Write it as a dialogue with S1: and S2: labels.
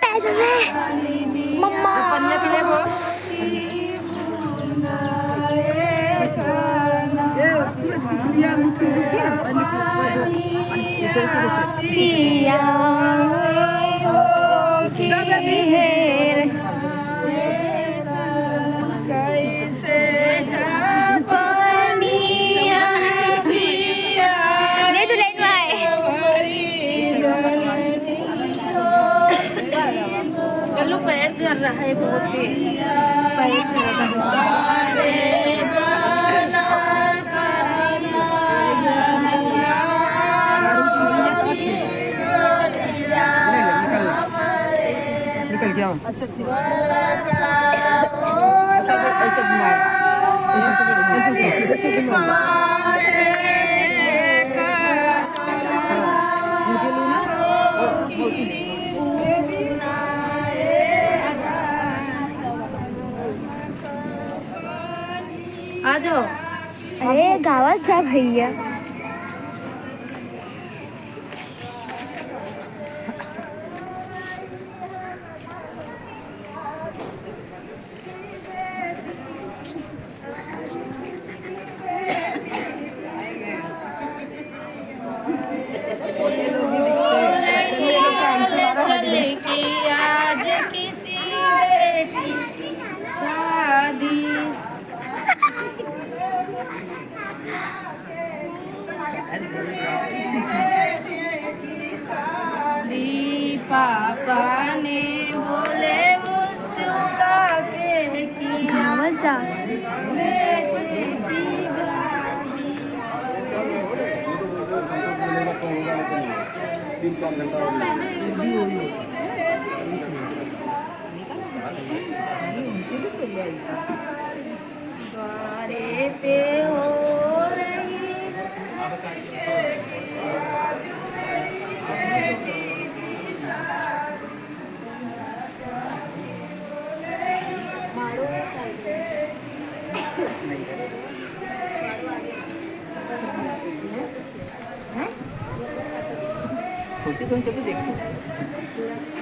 S1: पैर रे मम्मा पैर जल रहा है बहुत
S2: निकल गया
S1: आ जाओ। अरे गावात जा भैया। चले कि आज किसी बेटी की शादी पापा ने बोले मुझसे के किया जा द्वारे पे हो रही
S2: खुशी तुम कभी देखो